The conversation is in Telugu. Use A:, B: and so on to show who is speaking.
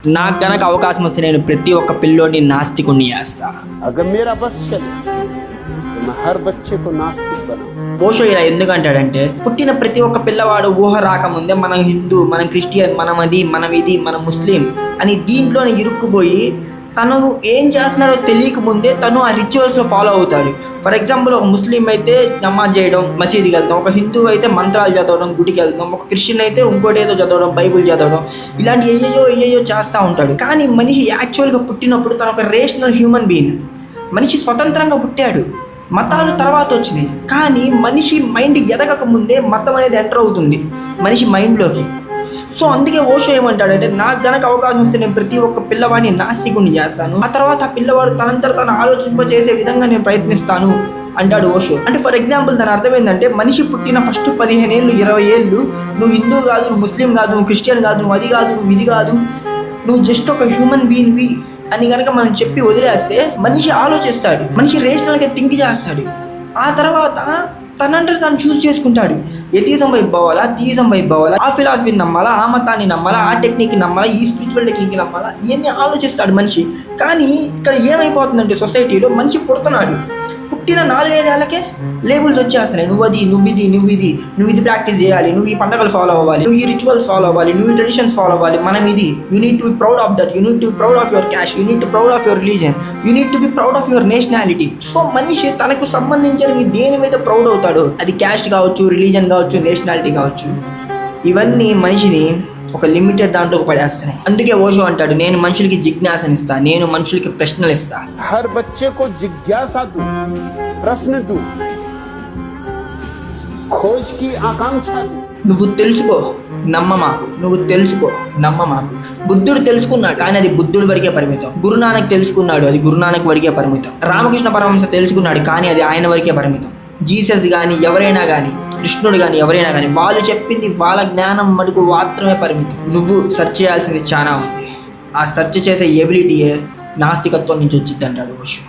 A: నాకు గనక అవకాశం వస్తే నేను ప్రతి ఒక్క పిల్లోని నాస్తికుణ్ణి చేస్తా. ఓషో ఇలా ఎందుకంటాడంటే, పుట్టిన ప్రతి ఒక్క పిల్లవాడు ఊహ రాకముందే మనం హిందూ, మనం క్రిస్టియన్, మనం అది, మనం ఇది, మనం ముస్లిం అని దీంట్లోనే ఇరుక్కుపోయి తను ఏం చేస్తున్నాడో తెలియక ముందే తను ఆ రిచువల్స్లో ఫాలో అవుతాడు. ఫర్ ఎగ్జాంపుల్, ఒక ముస్లిం అయితే నమాజ్ చేయడం, మసీదుకి వెళ్తాం, ఒక హిందూ అయితే మంత్రాలు చదవడం, గుడికి వెళ్తాం, ఒక క్రిస్టియన్ అయితే ఇంకోటి ఏదో చదవడం, బైబుల్ చదవడం, ఇలాంటి ఏయో చేస్తూ ఉంటాడు. కానీ మనిషి యాక్చువల్గా పుట్టినప్పుడు తను ఒక రేషనల్ హ్యూమన్ బీయింగ్. మనిషి స్వతంత్రంగా పుట్టాడు, మతాలు తర్వాత వచ్చినాయి. కానీ మనిషి మైండ్ ఎదగక ముందే మతం అనేది ఎంటర్ అవుతుంది మనిషి మైండ్లోకి. సో అందుకే ఓషో ఏమంటాడంటే, నాకు గనక అవకాశం వస్తే నేను ప్రతి ఒక్క పిల్లవాడిని నాస్తికుణ్ణి చేస్తాను, ఆ తర్వాత ఆ పిల్లవాడు తనంతట తను ఆలోచింపచేసే విధంగా నేను ప్రయత్నిస్తాను అంటాడు ఓషో. అంటే ఫర్ ఎగ్జాంపుల్ దాని అర్థం ఏంటంటే, మనిషి పుట్టిన ఫస్ట్ 15 ఏళ్ళు 20 ఏళ్ళు నువ్వు హిందూ కాదు, నువ్వు ముస్లిం కాదు, నువ్వు క్రిస్టియన్ కాదు, నువ్వు అది కాదు, నువ్వు ఇది కాదు, నువ్వు జస్ట్ ఒక హ్యూమన్ బీయింగ్వి అని కనుక మనం చెప్పి వదిలేస్తే మనిషి ఆలోచిస్తాడు, మనిషి రేషనల్గా థింక్ చేస్తాడు. ఆ తర్వాత తనంటే తను చూస్ చేసుకుంటాడు. ఎథిజం వైపు పోవాలా, థియిజం వైపు పోవాలా, ఆ ఫిలాసఫీని నమ్మాలా, ఆ మతాన్ని నమ్మాలా, ఆ టెక్నిక్ని నమ్మాలా, ఈ స్పిరిచువల్ టెక్నిక్ని నమ్మాలా, ఇవన్నీ ఆలోచిస్తాడు మనిషి. కానీ ఇక్కడ ఏమైపోతుందంటే, సొసైటీలో మనిషి పుడుతున్నాడు, పుట్టిన 4-5 ఏళ్ళకే లేబుల్స్ వచ్చేస్తున్నాయి. నువ్వు అది, నువ్వు ఇది, నువ్వు ఇది ప్రాక్టీస్ చేయాలి, నువ్వు ఈ పండుగలు ఫాలో అవ్వాలి, నువ్వు ఈ రిచువల్స్ ఫాలో అవ్వాలి, నువ్వు ఈ ట్రెడిషన్స్ ఫాలో అవ్వాలి, మనం ఇది, you need to be proud of that, you need to be proud of your cash, you need to proud of your religion, you need to be proud of your nationality. So మనిషి తనకు సంబంధించినవి దేని మీద ప్రౌడ్ అవుతాడు, అది క్యాస్ట్ కావచ్చు, రిలీజన్ కావచ్చు, నేషనాలిటీ కావచ్చు, ఇవన్నీ మనిషిని ఒక లిమిటెడ్ దాంట్లోకి పడేస్తున్నాయి. అందుకే ఓషో అంటాడు, నేను మనుషులకి జిజ్ఞాసనిస్తా, నేను మనుషులకి ప్రశ్నలు ఇస్తా.
B: హర్ బచ్చే కో జిజ్ఞాసా దు, ప్రశ్న దు, ఖోజ్ కి ఆకాంక్ష దు.
A: నువ్వు తెలుసుకో, నమ్మ మాకు, నువ్వు తెలుసుకో, నమ్మ మాకు. బుద్ధుడు తెలుసుకున్నాడు, కానీ అది బుద్ధుడి వరకే పరిమితం. గురునానక్ తెలుసుకున్నాడు, అది గురునానక్ వరకే పరిమితం. రామకృష్ణ పరమహంస తెలుసుకున్నాడు, కానీ అది ఆయన వరకే పరిమితం. జీసస్ కానీ ఎవరైనా కానీ, కృష్ణుడు కానీ ఎవరైనా కానీ, వాళ్ళు చెప్పింది వాళ్ళ జ్ఞానం మటుకు మాత్రమే పరిమితం. నువ్వు సెర్చ్ చేయాల్సింది చాలా ఉంది. ఆ సెర్చ్ చేసే ఎబిలిటీయే నాస్తికత్వం నుంచి వచ్చింది అంటాడు ఓషో.